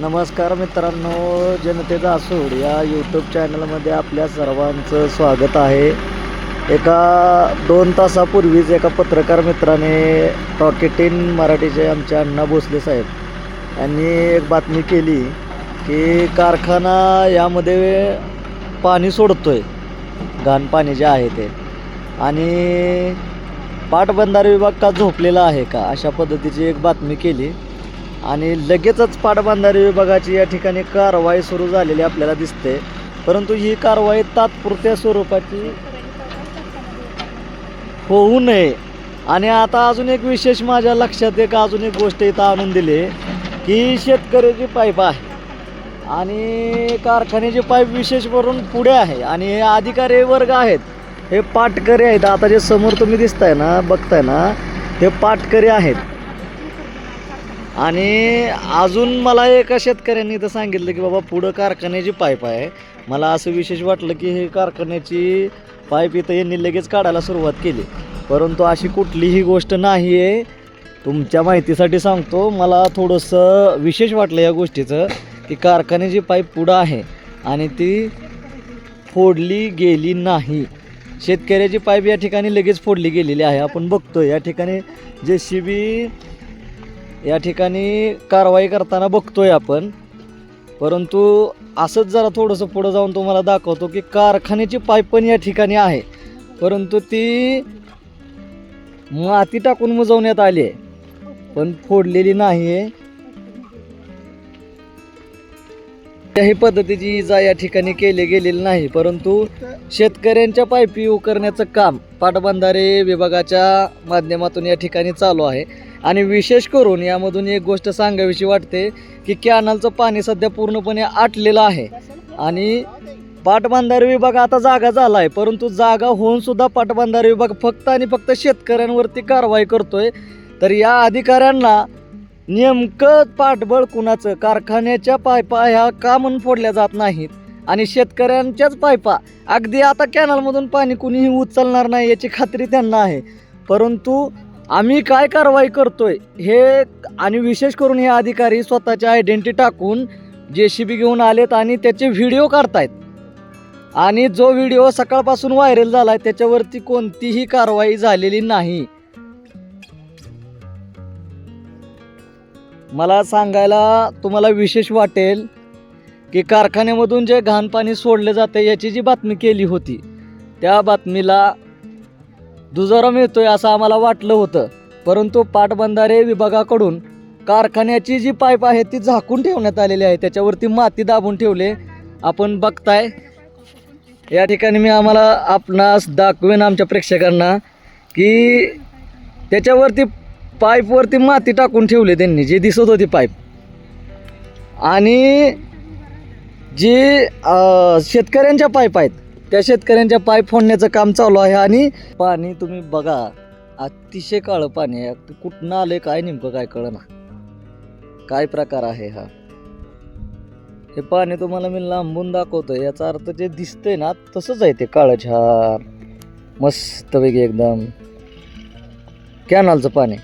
नमस्कार मित्रांनो, जनतेचा आसूड या यूट्यूब चॅनलमध्ये आपल्या सर्वांचं स्वागत आहे. एका 2 तासापूर्वीच एका पत्रकार मित्राने टॉक इन मराठीचे आमचे अण्णा भोसले साहेब यांनी एक बातमी केली की कारखाना यामध्ये पाणी सोडतोय, घाण पाणी जे आहे ते, आणि पाटबंधारे विभाग का झोपलेला आहे का, अशा पद्धतीची एक बातमी केली. आणि लगेचच पाटबंधारे विभागाची या ठिकाणी कारवाई सुरू झालेली आपल्याला दिसते. परंतु ही कारवाई तात्पुरत्या स्वरूपाची होऊ नये. आणि आता अजून एक विशेष माझ्या लक्षात अजून एक गोष्ट इथं आणून दिली की शेतकऱ्याची पाईप आहे आणि कारखान्याची पाईप विशेष करून पुढे आहे, आणि हे अधिकारी वर्ग आहेत, हे पाटकरी आहेत. आता जे समोर तुम्ही दिसताय ना, बघताय ना, हे पाटकरी आहेत. आणि अजून मला एका शेतकऱ्यांनी इथं सांगितलं की बाबा पुढं कारखान्याची पाईप आहे. मला असं विशेष वाटलं की हे कारखान्याची पाईप इथं यांनी लगेच काढायला सुरुवात केली, परंतु अशी कुठलीही गोष्ट नाही आहे. तुमच्या माहितीसाठी सांगतो, मला थोडंसं विशेष वाटलं या गोष्टीचं की कारखान्याची पाईप पुढं आहे आणि ती फोडली गेली नाही. शेतकऱ्याची पाईप या ठिकाणी लगेच फोडली गेलेली आहे. आपण बघतो या ठिकाणी JCB या ठिकाणी कारवाई करताना बघतोय आपण. परंतु असंच जरा थोडंसं पुढं जाऊन तुम्हाला दाखवतो की कारखान्याची पाईप पण या ठिकाणी आहे, परंतु ती माती टाकून मुजवण्यात आली आहे, पण फोडलेली नाही आहे. त्याही पद्धतीची इजा या ठिकाणी केली गेलेली नाही, परंतु शेतकऱ्यांच्या पाईपी उकरण्याचं काम पाटबंधारे विभागाच्या माध्यमातून या ठिकाणी चालू आहे. आणि विशेष करून यामधून एक गोष्ट सांगावीशी वाटते की कॅनलचं पाणी सध्या पूर्णपणे आटलेलं आहे आणि पाटबंधारे विभाग आता जागा झाला आहे, परंतु जागा होऊन सुद्धा पाटबंधारे विभाग फक्त आणि फक्त शेतकऱ्यांवरती कारवाई करतोय. तर या अधिकाऱ्यांना नेमकं पाठबळ कुणाचं, कारखान्याच्या पायपा ह्या का म्हणून फोडल्या जात नाहीत आणि शेतकऱ्यांच्याच पायपा, अगदी आता कॅनलमधून पाणी कुणीही उचलणार नाही याची खात्री त्यांना आहे, परंतु आम्ही काय कारवाई करतोय हे, आणि विशेष करून हे अधिकारी स्वतःची आयडेंटिटी टाकून JCB घेऊन आलेत आणि त्याचे व्हिडिओ काढतायत. आणि जो व्हिडिओ सकाळपासून व्हायरल झालाय त्याच्यावरती कोणतीही कारवाई झालेली नाही. मला सांगायला तुम्हाला विशेष वाटेल की कारखान्यामधून जे घाण पाणी सोडले जाते याची जी बातमी केली होती, त्या बातमीला दुजोरा मिळतोय असं आम्हाला वाटलं होतं, परंतु पाटबंधारे विभागाकडून कारखान्याची जी पाईप आहे ती झाकून ठेवण्यात आलेली आहे, त्याच्यावरती माती दाबून ठेवले. आपण बघताय या ठिकाणी, मी आपणास दाखवेन आमच्या प्रेक्षकांना की त्याच्यावरती पाईपवरती माती टाकून ठेवले त्यांनी, जे दिसत होती पाईप. आणि जी शेतकऱ्यांच्या पाईप आहेत त्या शेतकऱ्यांच्या पाईप फोडण्याचं काम चालू आहे. आणि पाणी तुम्ही बघा, अतिशय काळं पाणी आहे. कुठनं आलंय काय नेमकं काय कळना, काय प्रकार आहे हा. हे पाणी तुम्हाला मी लांबून दाखवतोय, याचा अर्थ जे दिसतंय ना तसंच आहे ते काळं छान मस्तपैकी एकदम कॅनलचं पाणी.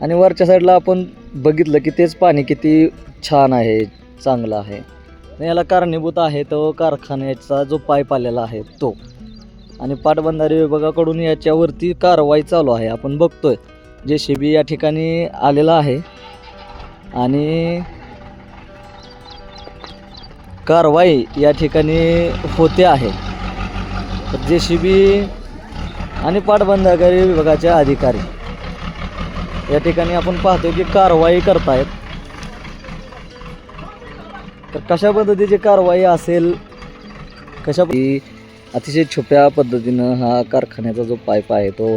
आणि वरच्या साईडला आपण बघितलं की तेच पाणी किती छान आहे, चांगलं आहे. याला कारणीभूत आहे तो कारखान्याचा जो पाईप आलेला आहे तो. आणि पाटबंधारे विभागाकडून याच्यावरती कारवाई चालू आहे. आपण बघतोय JCB या ठिकाणी आलेला आहे आणि कारवाई या ठिकाणी होते आहे. JCB आणि पाटबंधारे विभागाचे अधिकारी या ठिकाणी आपण पाहतो की कारवाई करतायत. तर कशा पद्धतीची कारवाई असेल, अतिशय छुप्या पद्धतीनं हा कारखान्याचा जो पाईप आहे तो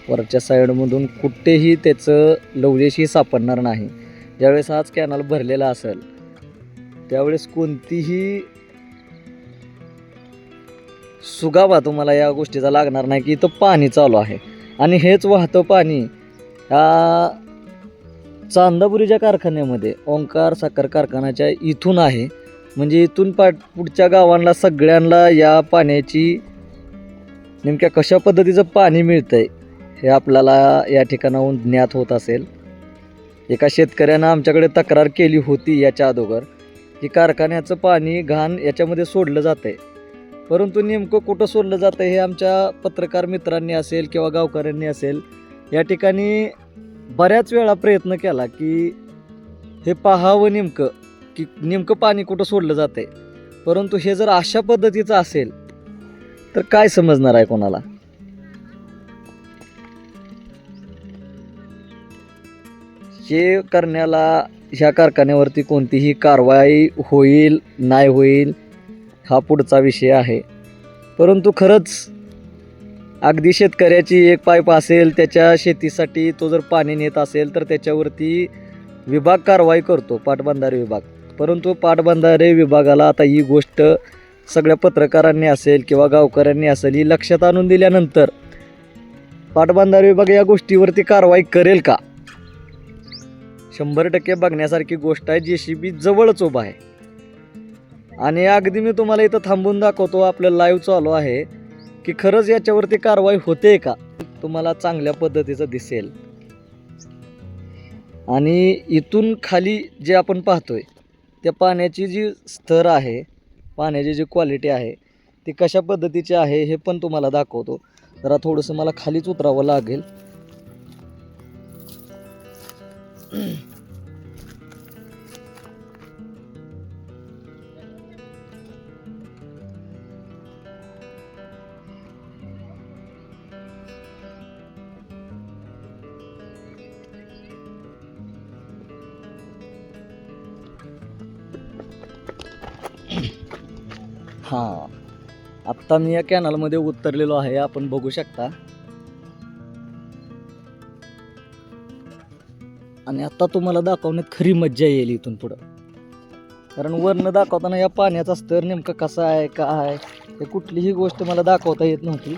वरच्या साईडमधून कुठेही त्याचं लवलेशी सापडणार नाही. ज्यावेळेस हाच कॅनल भरलेला असेल त्यावेळेस कोणतीही सुगावा तुम्हाला या गोष्टीचा लागणार नाही की इथं पाणी चालू आहे. आणि हेच वाहतं पाणी ह्या चांदापुरीच्या कारखान्यामध्ये, ओंकार साखर कारखान्याच्या इथून आहे. म्हणजे इथून पुढच्या गावांना सगळ्यांना या पाण्याची नेमक्या कशा पद्धतीचं पाणी मिळतंय हे आपल्याला या ठिकाणाहून ज्ञात होत असेल. एका शेतकऱ्यानं आमच्याकडे तक्रार केली होती याच्या अगोदर की कारखान्याचं पाणी घाण याच्यामध्ये सोडलं जातं आहे, परंतु नेमकं कुठं सोडलं जातं हे आमच्या पत्रकार मित्रांनी असेल किंवा गावकऱ्यांनी असेल या ठिकाणी बऱ्याच वेळा प्रयत्न केला की हे पाहावं नेमकं पाणी कुठं सोडलं जातं आहे. परंतु हे जर अशा पद्धतीचं असेल तर काय समजणार आहे कोणाला. हे करण्याला ह्या कारखान्यावरती कोणतीही कारवाई होईल नाही होईल हा पुढचा विषय आहे. परंतु खरंच अगदी शेतकऱ्याची एक पाईप असेल, त्याच्या शेतीसाठी तो जर पाणी नेत असेल तर त्याच्यावरती विभाग कारवाई करतो, पाटबंधारे विभाग. परंतु पाटबंधारे विभागाला आता ही गोष्ट सगळ्या पत्रकारांनी असेल किंवा गावकऱ्यांनी असेल ही लक्षात आणून दिल्यानंतर पाटबंधारे विभाग या गोष्टीवरती कारवाई करेल का, 100% बघण्यासारखी गोष्ट आहे. JCB जवळच उभा आहे आणि अगदी मी तुम्हाला इथं थांबून दाखवतो, आपलं लाईव्ह चालू आहे की खरंच याच्यावरती कारवाई होते का, तुम्हाला चांगल्या पद्धतीचं दिसेल. आणि इथून खाली जे आपण पाहतोय त्या पाण्याची जी स्तर आहे, पाण्याची जी क्वालिटी आहे ती कशा पद्धतीची आहे हे पण तुम्हाला दाखवतो. जरा थोडंसं मला खालीच उतरावं लागेल. हां, आत्ता मी या कॅनलमध्ये उतरलेलो आहे, आपण बघू शकता. आणि आता तुम्हाला दाखवण्यात खरी मज्जा येईल इथून पुढं, कारण वरनं दाखवताना या पाण्याचा स्तर नेमका कसा आहे काय आहे हे कुठलीही गोष्ट मला दाखवता येत नव्हती.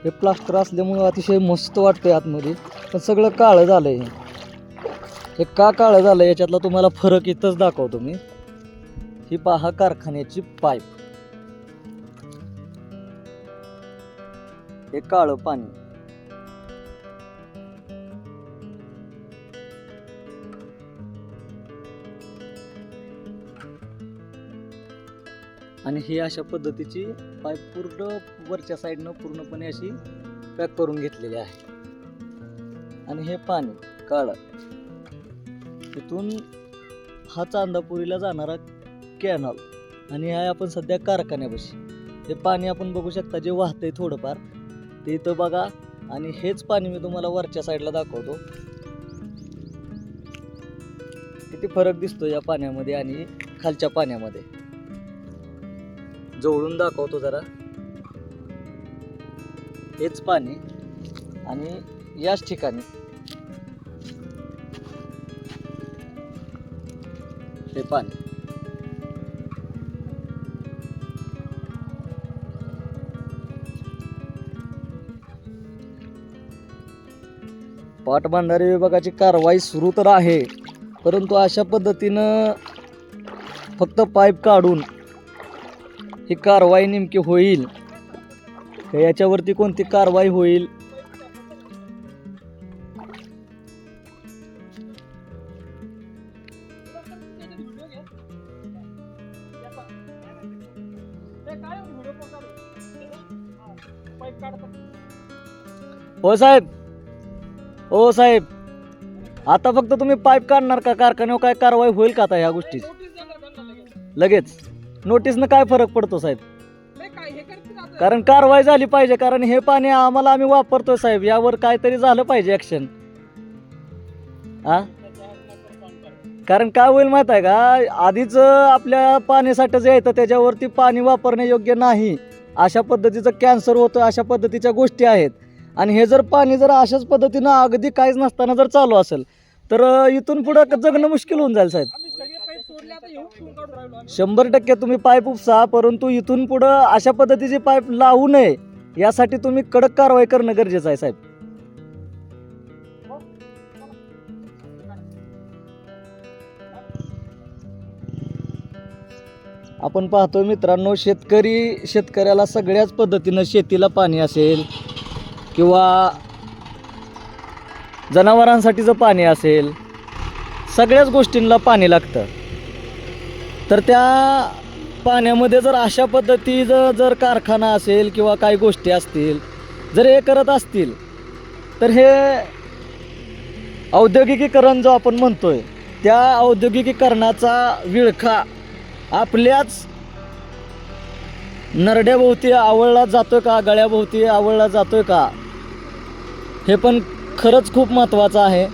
हे प्लास्टर असल्यामुळं अतिशय मस्त वाटतंय आतमध्ये, पण सगळं काळं झालं आहे. हे का काळं झालं याच्यातला तुम्हाला फरक इथंच दाखवतो मी. ही पहा कारखान्याची पाईप, हे काळं पाणी. आणि ही अशा पद्धतीची पाईप पूर्ण वरच्या साईडनं पूर्णपणे अशी पॅक करून घेतलेली आहे. आणि हे पाणी काळं, तिथून हा चांदापुरीला जाणारा कॅनल आणि हा आपण सध्या कारखान्यापाशी. हे पाणी आपण बघू शकता जे वाहतंय थोडंफार ते इथं बघा. आणि हेच पाणी मी तुम्हाला वरच्या साईडला दाखवतो, किती फरक दिसतो या पाण्यामध्ये आणि खालच्या पाण्यामध्ये. जवळून दाखवतो जरा, हेच पाणी आणि याच ठिकाणी हे पाणी. पाटबंधारे विभागाची कारवाई सुरू तर आहे, परंतु अशा पद्धतीनं फक्त पाईप काढून ही कारवाई नेमकी होईल का, याच्यावरती कोणती कारवाई होईल हो साहेब, हो साहेब, आता फक्त तुम्ही पाईप काढणार का, कारखान्यावर काय कारवाई होईल का आता ह्या गोष्टीच लगेच? नोटीसनं काय फरक पडतो साहेब? कारण कारवाई झाली पाहिजे, कारण हे पाणी आम्ही वापरतोय साहेब, यावर काहीतरी झालं पाहिजे ऍक्शन. कारण काय होईल माहित आहे का, आधीच आपल्या पाण्यासाठी जे येतं त्याच्यावरती पाणी वापरणे योग्य नाही, अशा पद्धतीचं कॅन्सर होतं, अशा पद्धतीच्या गोष्टी आहेत. आणि हे जर पाणी जर अशाच पद्धतीनं अगदी काहीच नसताना जर चालू असेल तर इथून पुढं जगणं मुश्किल होऊन जाईल साहेब. 100% तुम्ही पाईप उपसा, परंतु इथून पुढं अशा पद्धतीची पाईप लावू नये यासाठी तुम्ही कडक कारवाई करणं गरजेचं आहे साहेब. आपण पाहतोय मित्रांनो, शेतकऱ्याला सगळ्याच पद्धतीनं शेतीला पाणी असेल किंवा जनावरांसाठीचं पाणी असेल सगळ्याच गोष्टींना पाणी लागतं. तर त्या पाण्यामध्ये जर अशा पद्धतीचं जर कारखाना असेल किंवा काही गोष्टी असतील जर हे करत असतील तर हे औद्योगिकीकरण जो आपण म्हणतोय त्या औद्योगिकीकरणाचा विळखा आपल्याच नरड्याभोवती आवळला जातोय का, गळ्याभोवती आवळला जातोय का, हे पण खरंच खूप महत्त्वाचं आहे.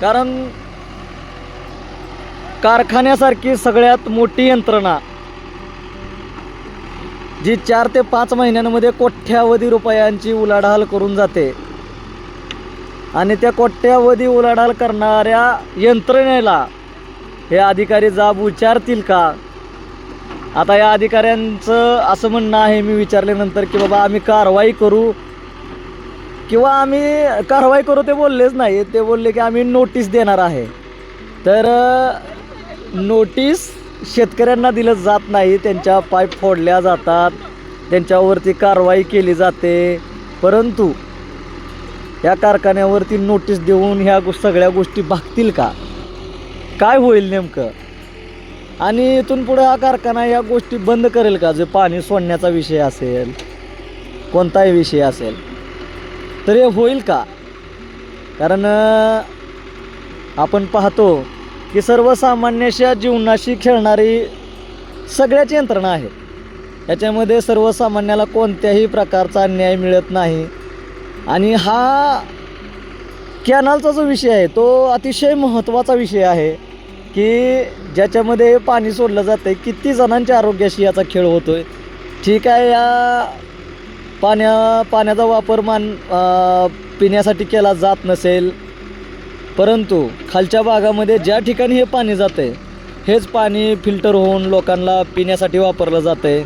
कारण कारखान्यासारखी सगळ्यात मोठी यंत्रणा जी 4 ते 5 महिन्यांमध्ये कोट्यावधी रुपयांची उलाढाल करून जाते आणि त्या कोट्यावधी उलाढाल करणाऱ्या यंत्रणेला हे अधिकारी जाब विचारतील का? आता या अधिकाऱ्यांचं असं म्हणणं आहे मी विचारल्यानंतर की बाबा आम्ही कारवाई करू किंवा आम्ही कारवाई करू ते बोललेच नाही, ते बोलले की आम्ही नोटीस देणार आहे. तर नोटीस शेतकऱ्यांना दिलं जात नाही, त्यांच्या पाईप फोडल्या जातात, त्यांच्यावरती कारवाई केली जाते. परंतु या कारखान्यावरती नोटीस देऊन ह्या सगळ्या गोष्टी भागतील का? काय होईल नेमकं? आणि इथून पुढे हा कारखाना या गोष्टी बंद करेल का? जे पाणी सोडण्याचा विषय असेल, कोणताही विषय असेल तर हे होईल का? कारण आपण पाहतो की सर्वसामान्याच्या जीवनाशी खेळणारी सगळ्याच यंत्रणा आहेत. याच्यामध्ये सर्वसामान्याला कोणत्याही प्रकारचा न्याय मिळत नाही. आणि हा कॅनलचा जो विषय आहे तो अतिशय महत्त्वाचा विषय आहे की ज्याच्यामध्ये पाणी सोडलं जातं आहे. किती जणांच्या आरोग्याशी याचा खेळ होतो आहे. ठीक आहे, या पाण्याचा वापर पिण्यासाठी केला जात नसेल, परंतु खालच्या भागामध्ये ज्या ठिकाणी हे पाणी जातं आहे हेच पाणी फिल्टर होऊन लोकांना पिण्यासाठी वापरलं जातं आहे.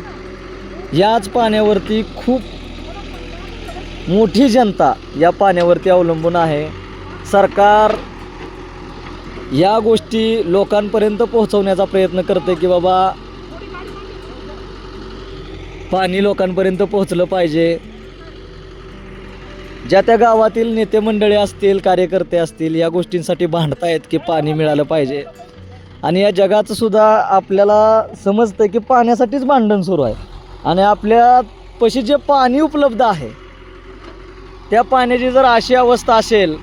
याच पाण्यावरती खूप मोठी जनता या पाण्यावरती अवलंबून आहे. सरकार या गोष्टी लोकांपर्यंत पोहोचवण्याचा प्रयत्न करते की बाबा पाणी लोकांपर्यंत पोहोचलं पाहिजे. ज्या त्या गावातील नेते मंडळी असतील, कार्यकर्ते असतील, या गोष्टींसाठी भांडतायत की पाणी मिळालं पाहिजे. आणि या जगाचं सुद्धा आपल्याला समजतं की पाण्यासाठीच भांडण सुरू आहे. आणि आपल्या पाशी जे पाणी उपलब्ध आहे त्या पाण्याची जर अशी अवस्था असेल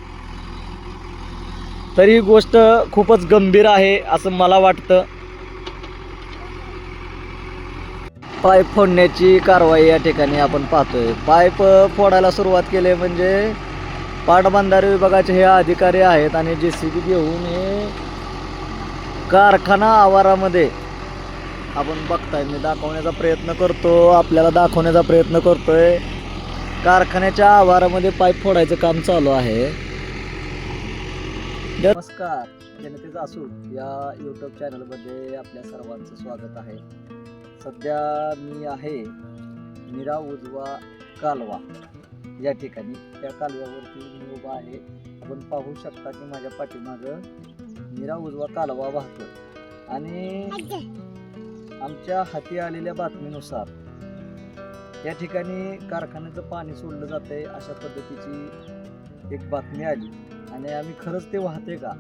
तर ही गोष्ट खूपच गंभीर आहे असं मला वाटतं. पाईप फोडण्याची कारवाई या ठिकाणी आपण पाहतोय. पाईप फोडायला सुरुवात केली म्हणजे पाटबंधारे विभागाचे हे अधिकारी आहेत आणि JCB घेऊन हे कारखाना आवारामध्ये आपण बघताय, मी दाखवण्याचा प्रयत्न करतो, आपल्याला दाखवण्याचा प्रयत्न करतोय. कारखान्याच्या आवारामध्ये पाईप फोडायचं काम चालू आहे. नमस्कार, जनतेचा असू या यूट्यूब चॅनलमध्ये आपल्या सर्वांचं स्वागत आहे. सध्या मी आहे नीरा उजवा कालवा या ठिकाणी. त्या कालव्यावरती मी उभा आहे. आपण पाहू शकता की माझ्या पाठीमागं नीरा उजवा कालवा वाहतो आणि आमच्या हाती आलेल्या बातमीनुसार या ठिकाणी कारखान्याचं पाणी सोडलं जातंय अशा पद्धतीची एक बातमी आली आणि आम्ही खरंच ते वाहते का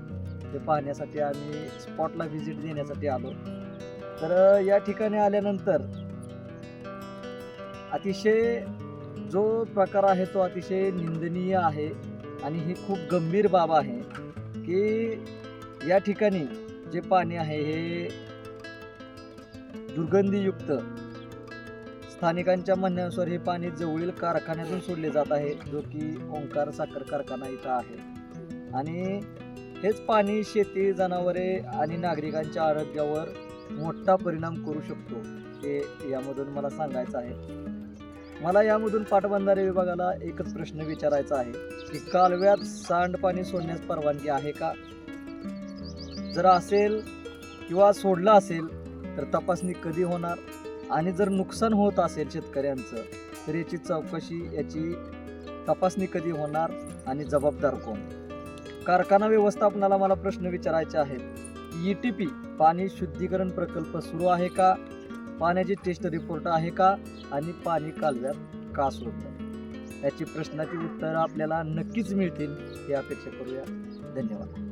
ते पाहण्यासाठी आम्ही स्पॉटला व्हिजिट देण्यासाठी आलो. तर या ठिकाणी आल्यानंतर अतिशय जो प्रकार आहे तो अतिशय निंदनीय आहे आणि ही खूप गंभीर बाब आहे की या ठिकाणी जे पाणी आहे हे दुर्गंधीयुक्त, स्थानिकांच्या म्हणण्यानुसार हे पाणी जवळील कारखान्यातून सोडले जात आहे, जो की ओंकार साखर कारखाना इथं आहे. आणि हेच पाणी शेती, जनावरे आणि नागरिकांच्या आरोग्यावर मोठा परिणाम करू शकतो हे यामधून मला सांगायचं आहे. मला यामधून पाटबंधारे विभागाला एकच प्रश्न विचारायचा आहे की कालव्यात सांडपाणी सोडण्यास परवानगी आहे का? जर असेल किंवा सोडलं असेल तर तपासणी कधी होणार? आणि जर नुकसान होत असेल शेतकऱ्यांचं तर याची चौकशी, याची तपासणी कधी होणार आणि जबाबदार कोण? कारखाना व्यवस्थापनाला मला प्रश्न विचारायचे आहेत. ETP पाणी शुद्धीकरण प्रकल्प सुरू आहे का? पाण्याची टेस्ट रिपोर्ट आहे का? आणि पाणी कालव्यात का सोडलं? याची प्रश्नाची उत्तरं आपल्याला नक्कीच मिळतील ही अपेक्षा करूया. धन्यवाद.